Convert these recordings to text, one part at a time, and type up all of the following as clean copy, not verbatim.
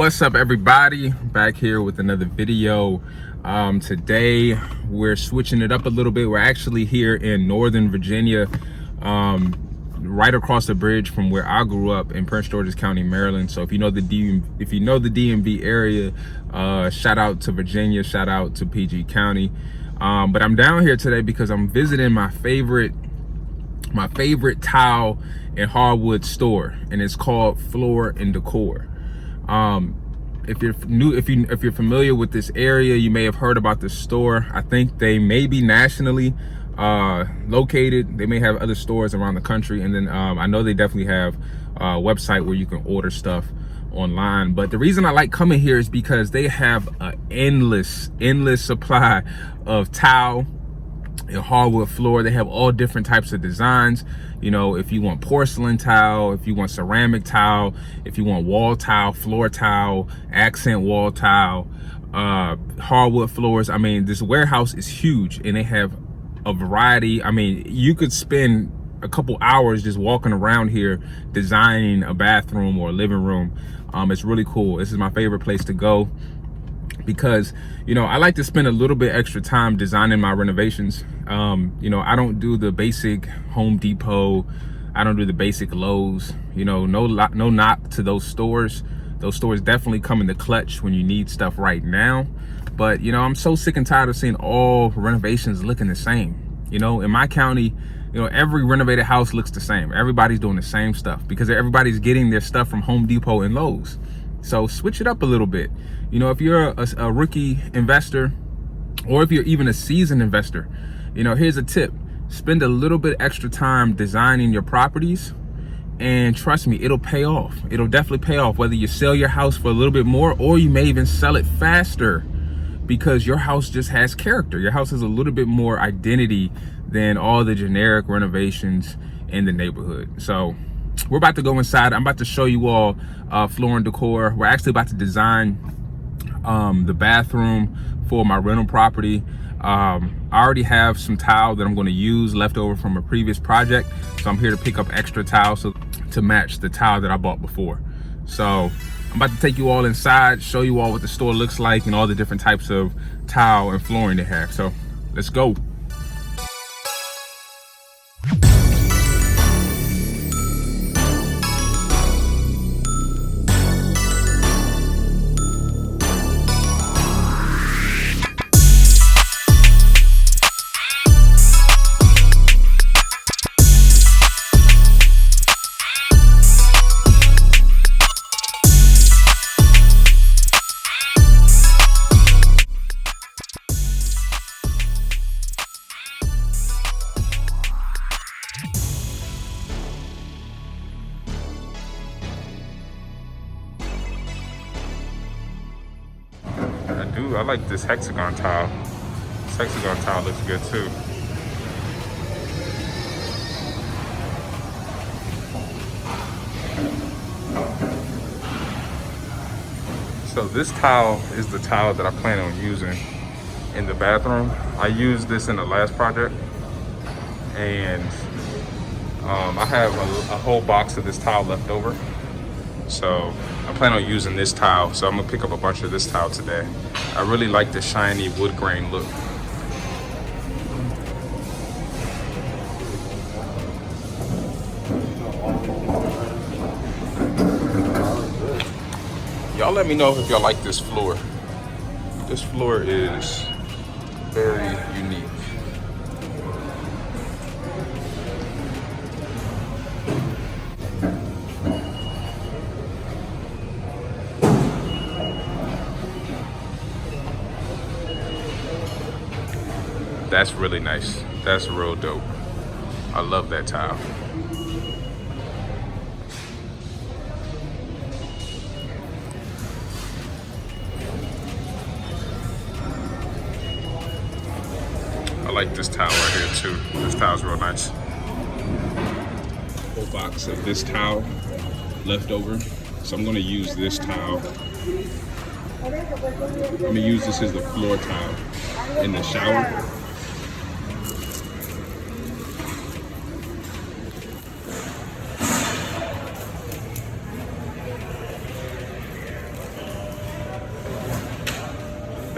What's up, everybody? Back here with another video. Today we're switching it up a little bit. We're actually here in Northern Virginia, right across the bridge from where I grew up in Prince George's County, Maryland. So if you know the DMV area, shout out to Virginia, shout out to PG County. But I'm down here today because I'm visiting my favorite tile and hardwood store, and it's called Floor and Decor. If you're familiar with this area, you may have heard about this store. I think they may be nationally located. They may have other stores around the country, and then I know they definitely have a website where you can order stuff online. But the reason I like coming here is because they have an endless supply of tile and hardwood floor. They have all different types of designs. You know, if you want porcelain tile, if you want ceramic tile, if you want wall tile, floor tile, accent wall tile, hardwood floors. I mean, this warehouse is huge and they have a variety. I mean, you could spend a couple hours just walking around here designing a bathroom or a living room. It's really cool. This is my favorite place to go because, you know, I like to spend a little bit extra time designing my renovations. You know, I don't do the basic Home Depot. I don't do the basic Lowe's. You know, no knock to those stores. Those stores definitely come in the clutch when you need stuff right now. But, you know, I'm so sick and tired of seeing all renovations looking the same. You know, in my county, you know, every renovated house looks the same. Everybody's doing the same stuff because everybody's getting their stuff from Home Depot and Lowe's. So switch it up a little bit. You know, if you're a rookie investor, or if you're even a seasoned investor, you know, here's a tip. Spend a little bit extra time designing your properties, and trust me, it'll pay off. It'll definitely pay off, whether you sell your house for a little bit more, or you may even sell it faster because your house just has character. Your house has a little bit more identity than all the generic renovations in the neighborhood. So we're about to go inside. I'm about to show you all Floor and Decor. We're actually about to design the bathroom for my rental property. I already have some tile that I'm going to use left over from a previous project, so I'm here to pick up extra tile to match the tile that I bought before. So I'm about to take you all inside, show you all what the store looks like and all the different types of tile and flooring they have. So let's go. I like this hexagon tile. This hexagon tile looks good too. So this tile is the tile that I plan on using in the bathroom. I used this in the last project, and I have a whole box of this tile left over. So I plan on using this tile, so I'm gonna pick up a bunch of this tile today. I really like the shiny wood grain look. Y'all let me know if y'all like this floor. This floor is very unique. That's really nice. That's real dope. I love that tile. I like this tile right here too. This tile's real nice. Whole box of this tile left over. So I'm gonna use this tile. I'm gonna use this as the floor tile in the shower.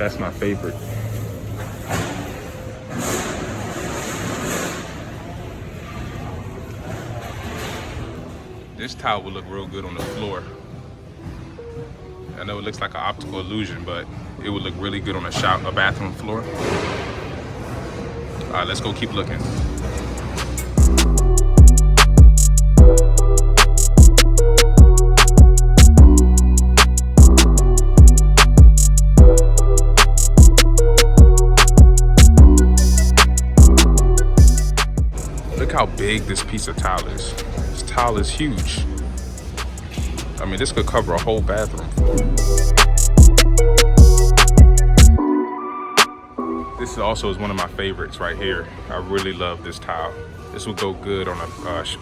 That's my favorite. This tile will look real good on the floor. I know it looks like an optical illusion, but it would look really good on a bathroom floor. All right, let's go keep looking. Look how big this piece of tile is. This tile is huge. I mean, this could cover a whole bathroom floor. This also is one of my favorites right here. I really love this tile. This would go good on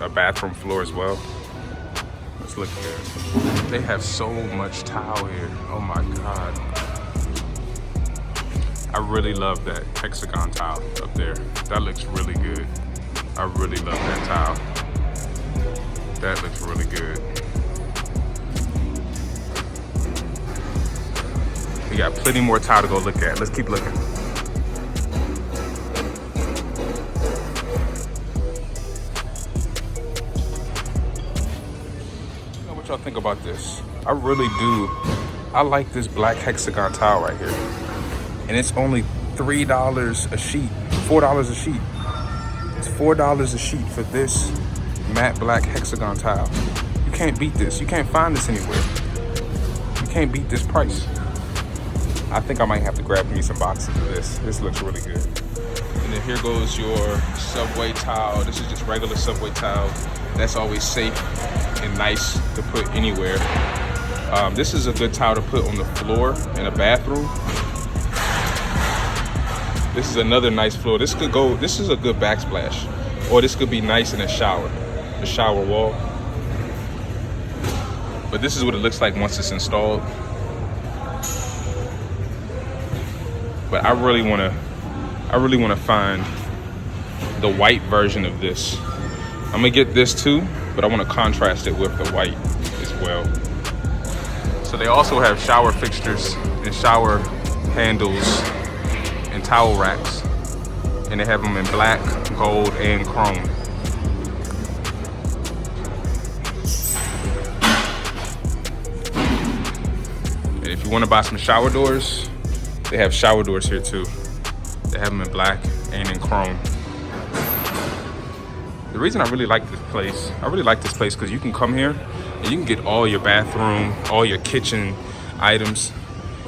a bathroom floor as well. Let's look here. They have so much tile here. Oh my God. I really love that hexagon tile up there. That looks really good. I really love that tile. That looks really good. We got plenty more tile to go look at. Let's keep looking. What y'all think about this? I really do. I like this black hexagon tile right here. And it's only $3 a sheet, $4 a sheet. It's $4 a sheet for this matte black hexagon tile. You can't beat this. You can't find this anywhere. You can't beat this price. I think I might have to grab me some boxes of this. This looks really good. And then here goes your subway tile. This is just regular subway tile. That's always safe and nice to put anywhere. This is a good tile to put on the floor in a bathroom. This is another nice floor. This is a good backsplash. Or this could be nice in a shower wall. But this is what it looks like once it's installed. But I really wanna find the white version of this. I'm gonna get this too, but I wanna contrast it with the white as well. So they also have shower fixtures and shower handles and towel racks. And they have them in black, gold, and chrome. And if you wanna buy some shower doors, they have shower doors here too. They have them in black and in chrome. The reason I really like this place because you can come here and you can get all your bathroom, all your kitchen items,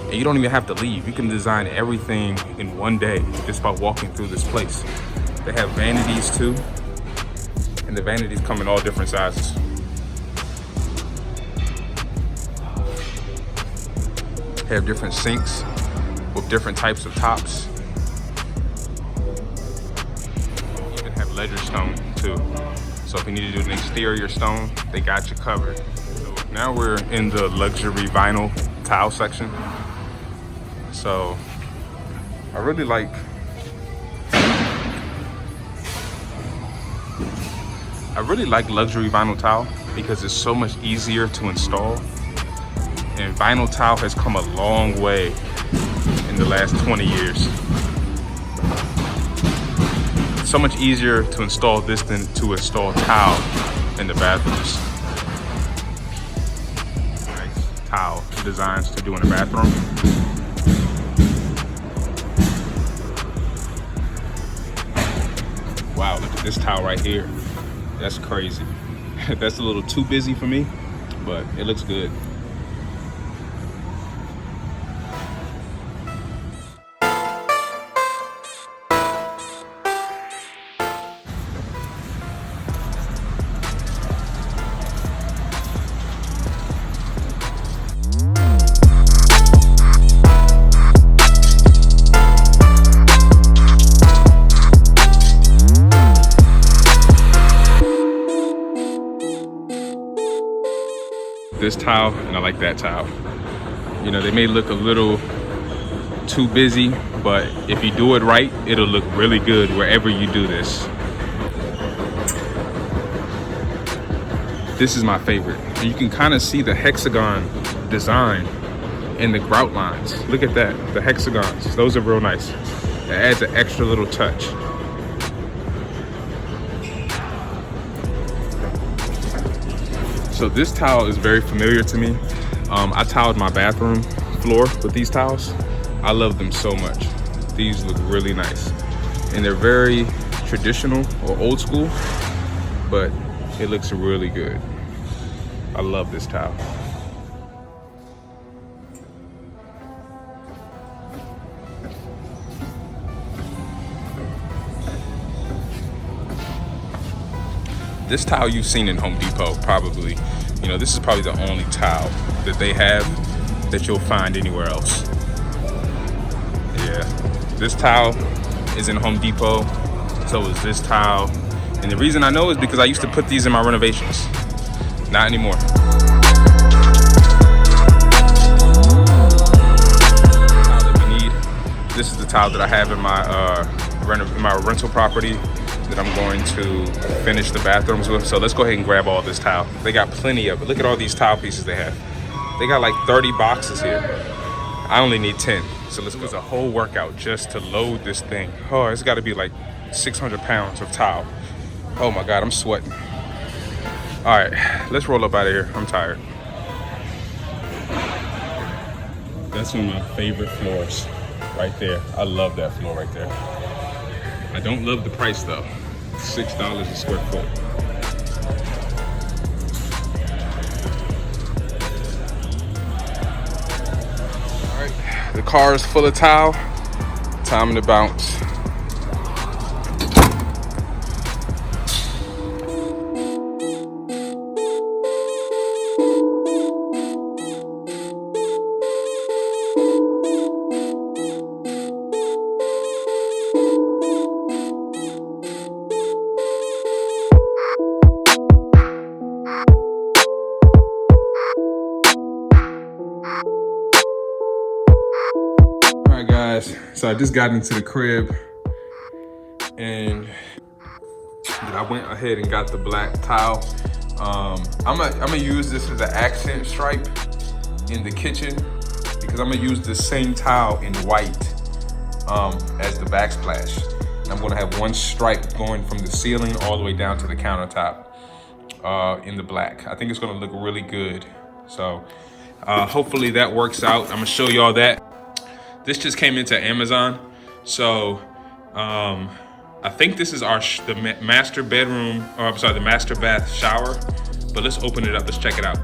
and you don't even have to leave. You can design everything in one day just by walking through this place. They have vanities too, and the vanities come in all different sizes. They have different sinks with different types of tops. Even have ledger stone too. So if you need to do an exterior stone, they got you covered. So now we're in the luxury vinyl tile section. So I really like luxury vinyl tile because it's so much easier to install. And vinyl tile has come a long way in the last 20 years. It's so much easier to install this than to install tile in the bathrooms. Nice tile designs to do in the bathroom. Wow, look at this tile right here. That's crazy. That's a little too busy for me, but it looks good. This tile and I like that tile. You know, they may look a little too busy, but if you do it right, it'll look really good wherever you do this. This is my favorite. You can kind of see the hexagon design And the grout lines, look at that, the hexagons, those are real nice. It adds an extra little touch. So this tile is very familiar to me. I tiled my bathroom floor with these tiles. I love them so much. These look really nice. And they're very traditional or old school, but it looks really good. I love this tile. This tile you've seen in Home Depot, probably. You know, this is probably the only tile that they have that you'll find anywhere else. Yeah, this tile is in Home Depot, so is this tile. And the reason I know is because I used to put these in my renovations. Not anymore. Tile that we need. This is the tile that I have in my rental property that I'm going to finish the bathrooms with. So let's go ahead and grab all this tile. They got plenty of it. Look at all these tile pieces they have. They got like 30 boxes here. I only need 10. So let's go. It's a whole workout just to load this thing. Oh, it's gotta be like 600 pounds of tile. Oh my God, I'm sweating. All right, let's roll up out of here. I'm tired. That's one of my favorite floors right there. I love that floor right there. I don't love the price though. $6 a square foot. All right, the car is full of tile. Time to bounce. So I just got into the crib and I went ahead and got the black tile. I'm gonna use this as an accent stripe in the kitchen because I'm gonna use the same tile in white as the backsplash. And I'm gonna have one stripe going from the ceiling all the way down to the countertop in the black. I think it's gonna look really good. So hopefully that works out. I'm gonna show y'all that. This just came into Amazon, so I think this is the master bedroom, or I'm sorry, the master bath shower. But let's open it up. Let's check it out.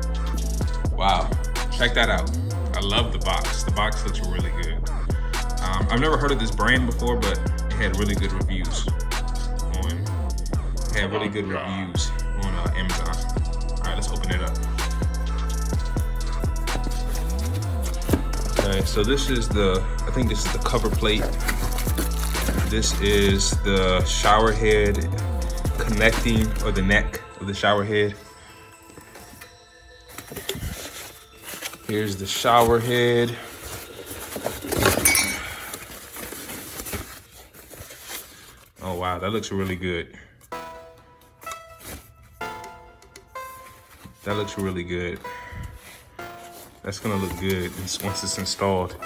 Wow, check that out. I love the box. The box looks really good. I've never heard of this brand before, but it had really good reviews on Amazon. All right, let's open it up. Okay, so this is I think this is the cover plate. This is the shower head connecting, or the neck of the shower head. Here's the shower head. Oh wow, that looks really good. That looks really good. That's gonna look good once it's installed.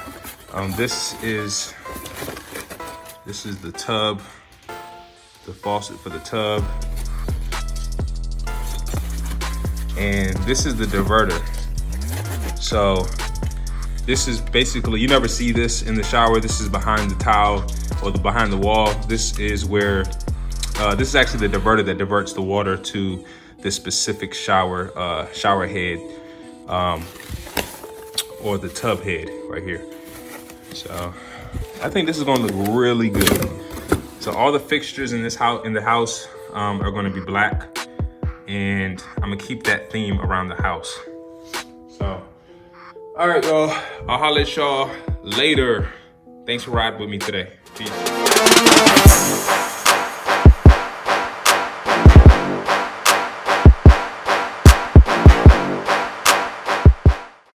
This is the tub, the faucet for the tub. And this is the diverter. So this is basically, you never see this in the shower. This is behind the tile or behind the wall. This is where, this is actually the diverter that diverts the water to this specific shower head. Or the tub head right here. So I think this is gonna look really good. So all the fixtures in the house are gonna be black, and I'm gonna keep that theme around the house. So, all right, y'all, I'll holler at y'all later. Thanks for riding with me today. Peace.